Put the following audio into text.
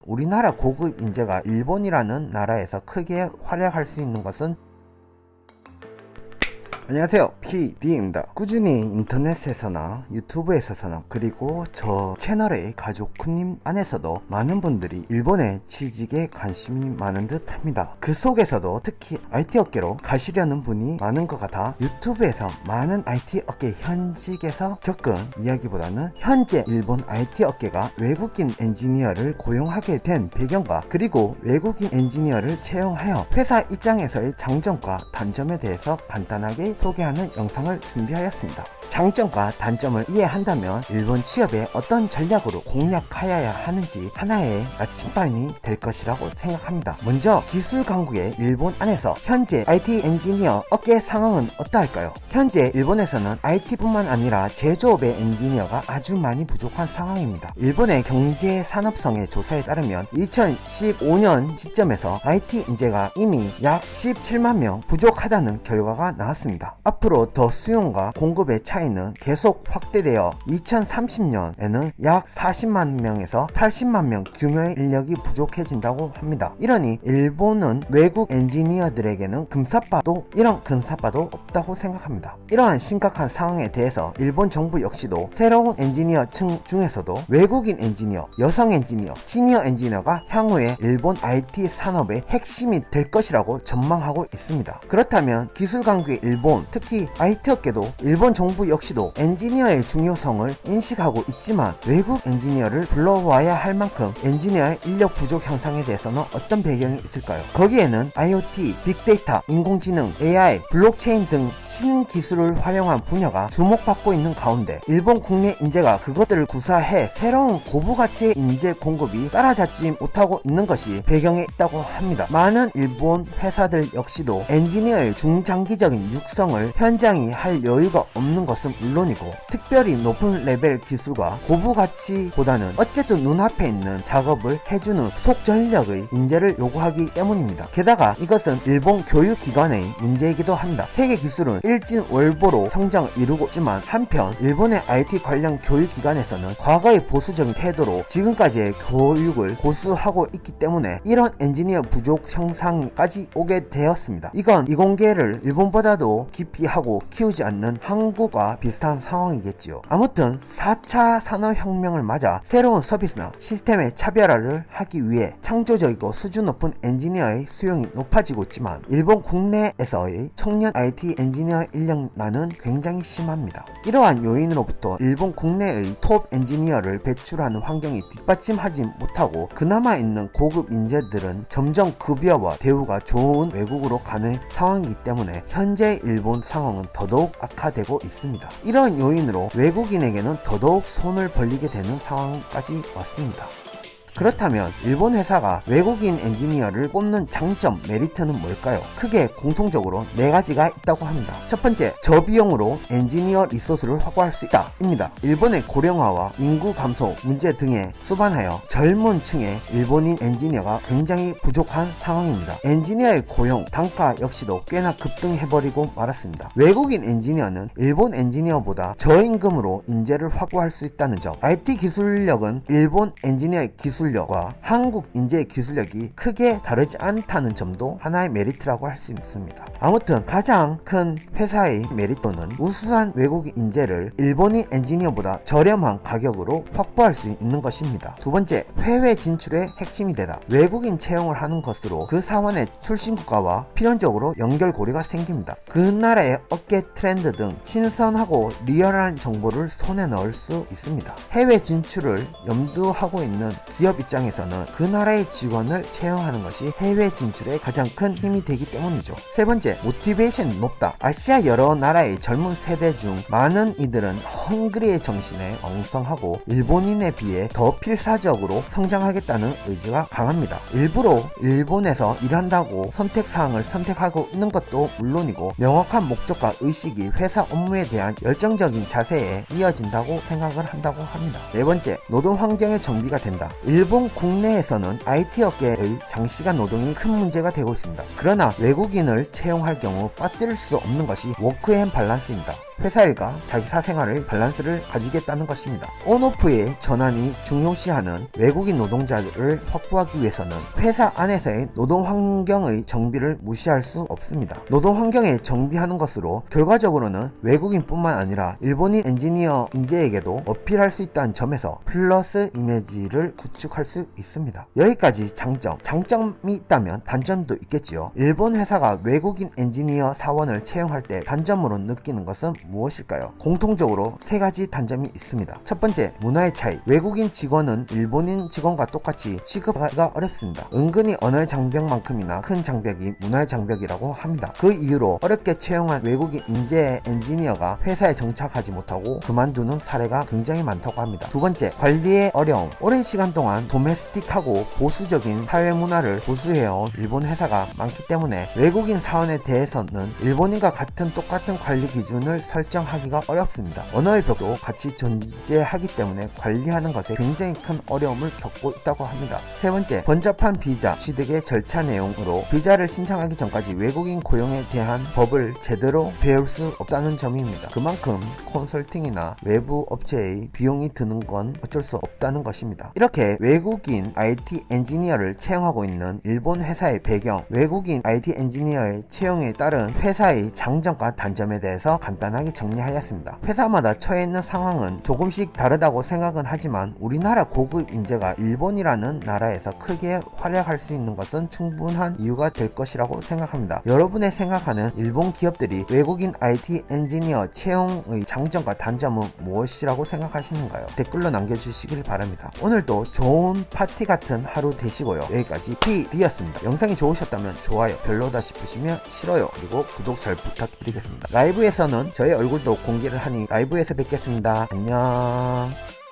우리나라 고급 인재가 일본이라는 나라에서 크게 활약할 수 있는 것은 안녕하세요, PD입니다. 꾸준히 인터넷에서나 유튜브에서나 그리고 저 채널의 가족님 안에서도 많은 분들이 일본에 취직에 관심이 많은 듯 합니다. 그 속에서도 특히 IT 업계로 가시려는 분이 많은 것 같아 유튜브에서 많은 IT 업계 현직에서 겪은 이야기보다는 현재 일본 IT 업계가 외국인 엔지니어를 고용하게 된 배경과 그리고 외국인 엔지니어를 채용하여 회사 입장에서의 장점과 단점에 대해서 간단하게 소개하는 영상을 준비하였습니다. 장점과 단점을 이해한다면 일본 취업에 어떤 전략으로 공략하여야 하는지 하나의 나침반이 될 것이라고 생각합니다. 먼저 기술 강국의 일본 안에서 현재 IT 엔지니어 업계 상황은 어떠할까요? 현재 일본에서는 IT뿐만 아니라 제조업의 엔지니어가 아주 많이 부족한 상황입니다. 일본의 경제산업성의 조사에 따르면 2015년 시점에서 IT 인재가 이미 약 17만 명 부족하다는 결과가 나왔습니다. 앞으로 더 수요와 공급의 차이는 계속 확대되어 2030년에는 약 40만 명에서 80만 명 규모의 인력이 부족해진다고 합니다. 이러니 일본은 외국 엔지니어들에게는 이런 금사빠도 없다고 생각합니다. 이러한 심각한 상황에 대해서 일본 정부 역시도 새로운 엔지니어층 중에서도 외국인 엔지니어, 여성 엔지니어, 시니어 엔지니어가 향후에 일본 IT 산업의 핵심이 될 것이라고 전망하고 있습니다. 그렇다면 기술 강국의 일본, 특히 IT 업계도 일본 정부 역시도 엔지니어의 중요성을 인식하고 있지만 외국 엔지니어를 불러와야 할 만큼 엔지니어의 인력 부족 현상에 대해서는 어떤 배경이 있을까요? 거기에는 IoT, 빅데이터, 인공지능, AI, 블록체인 등 신기술을 활용한 분야가 주목받고 있는 가운데 일본 국내 인재가 그것들을 구사해 새로운 고부가치의 인재 공급이 따라잡지 못하고 있는 것이 배경에 있다고 합니다. 많은 일본 회사들 역시도 엔지니어의 중장기적인 육성을 현장이 할 여유가 없는 것은 물론이고 특별히 높은 레벨 기술과 고부가치보다는 어쨌든 눈앞에 있는 작업을 해주는 속전력의 인재를 요구하기 때문입니다. 게다가 이것은 일본 교육기관의 문제이기도 합니다. 세계 기술은 일진월보로 성장을 이루고 있지만 한편 일본의 IT 관련 교육기관에서는 과거의 보수적인 태도로 지금까지의 교육을 고수하고 있기 때문에 이런 엔지니어 부족 형상까지 오게 되었습니다. 이건 이공계를 일본보다도 깊이 하고 키우지 않는 한국과 비슷한 상황이겠지요. 아무튼 4차 산업혁명을 맞아 새로운 서비스나 시스템의 차별화를 하기 위해 창조적이고 수준 높은 엔지니어의 수용이 높아지고 있지만 일본 국내에서의 청년 IT 엔지니어 인력난은 굉장히 심합니다. 이러한 요인으로부터 일본 국내의 톱 엔지니어를 배출하는 환경이 뒷받침하지 못하고 그나마 있는 고급 인재들은 점점 급여와 대우가 좋은 외국으로 가는 상황이기 때문에 현재 일본 상황은 더더욱 악화되고 있습니다. 이런 요인으로 외국인에게는 더더욱 손을 벌리게 되는 상황까지 왔습니다. 그렇다면 일본 회사가 외국인 엔지니어를 뽑는 장점, 메리트는 뭘까요? 크게 공통적으로 4가지가 있다고 합니다. 첫 번째, 저비용으로 엔지니어 리소스를 확보할 수 있다 입니다. 일본의 고령화와 인구 감소 문제 등에 수반하여 젊은 층의 일본인 엔지니어가 굉장히 부족한 상황입니다. 엔지니어의 고용, 단가 역시도 꽤나 급등해버리고 말았습니다. 외국인 엔지니어는 일본 엔지니어보다 저임금으로 인재를 확보할 수 있다는 점, IT 기술력은 일본 엔지니어의 기술력과 한국 인재의 기술력이 크게 다르지 않다는 점도 하나의 메리트라고 할 수 있습니다. 아무튼 가장 큰 회사의 메리트는 우수한 외국인 인재를 일본인 엔지니어보다 저렴한 가격으로 확보할 수 있는 것입니다. 두 번째, 해외 진출의 핵심이 되다. 외국인 채용을 하는 것으로 그 사원의 출신 국가와 필연적으로 연결고리가 생깁니다. 그 나라의 업계 트렌드 등 신선하고 리얼한 정보를 손에 넣을 수 있습니다. 해외 진출을 염두하고 있는 기업 입장에서는 그 나라의 직원을 채용하는 것이 해외 진출의 가장 큰 힘이 되기 때문이죠. 세 번째, 모티베이션이 높다. 아시아 여러 나라의 젊은 세대 중 많은 이들은 헝그리의 정신에 왕성하고 일본인에 비해 더 필사적으로 성장하겠다는 의지가 강합니다. 일부러 일본에서 일한다고 선택사항을 선택하고 있는 것도 물론이고 명확한 목적과 의식이 회사 업무에 대한 열정적인 자세에 이어진다고 생각을 한다고 합니다. 네 번째, 노동 환경의 정비가 된다. 일본 국내에서는 IT 업계의 장시간 노동이 큰 문제가 되고 있습니다. 그러나 외국인을 채용할 경우 빠뜨릴 수 없는 것이 워크앤 밸런스입니다. 회사 일과 자기 사생활의 밸런스를 가지겠다는 것입니다. 온오프의 전환이 중요시하는 외국인 노동자들을 확보하기 위해서는 회사 안에서의 노동 환경의 정비를 무시할 수 없습니다. 노동 환경에 정비하는 것으로 결과적으로는 외국인뿐만 아니라 일본인 엔지니어 인재에게도 어필할 수 있다는 점에서 플러스 이미지를 구축할 수 있습니다. 여기까지 장점이 있다면 단점도 있겠지요. 일본 회사가 외국인 엔지니어 사원을 채용할 때 단점으로 느끼는 것은 무엇일까요? 공통적으로 세 가지 단점이 있습니다. 첫 번째, 문화의 차이. 외국인 직원은 일본인 직원과 똑같이 취급하기가 어렵습니다. 은근히 언어의 장벽만큼이나 큰 장벽이 문화의 장벽이라고 합니다. 그 이유로 어렵게 채용한 외국인 인재 엔지니어가 회사에 정착하지 못하고 그만두는 사례가 굉장히 많다고 합니다. 두 번째, 관리의 어려움. 오랜 시간 동안 도메스틱하고 보수적인 사회 문화를 보수해온 일본 회사가 많기 때문에 외국인 사원에 대해서는 일본인과 똑같은 관리 기준을 설정하기가 어렵습니다. 언어의 벽도 같이 존재하기 때문에 관리하는 것에 굉장히 큰 어려움을 겪고 있다고 합니다. 세 번째, 번잡한 비자 취득의 절차 내용으로 비자를 신청하기 전까지 외국인 고용에 대한 법을 제대로 배울 수 없다는 점입니다. 그만큼 컨설팅이나 외부 업체의 비용이 드는 건 어쩔 수 없다는 것입니다. 이렇게 외국인 IT 엔지니어를 채용하고 있는 일본 회사의 배경, 외국인 IT 엔지니어의 채용에 따른 회사의 장점과 단점에 대해서 간단하게 정리하였습니다. 회사마다 처해 있는 상황은 조금씩 다르다고 생각은 하지만 우리나라 고급 인재가 일본이라는 나라에서 크게 활약할 수 있는 것은 충분한 이유가 될 것이라고 생각합니다. 여러분의 생각하는 일본 기업들이 외국인 IT 엔지니어 채용의 장점과 단점은 무엇이라고 생각하시는가요? 댓글로 남겨주시길 바랍니다. 오늘도 좋은 파티 같은 하루 되시고요. 여기까지 PD였습니다. 영상이 좋으셨다면 좋아요, 별로다 싶으시면 싫어요, 그리고 구독 잘 부탁드리겠습니다. 라이브에서는 저의 얼굴도 공개를 하니 라이브에서 뵙겠습니다. 안녕.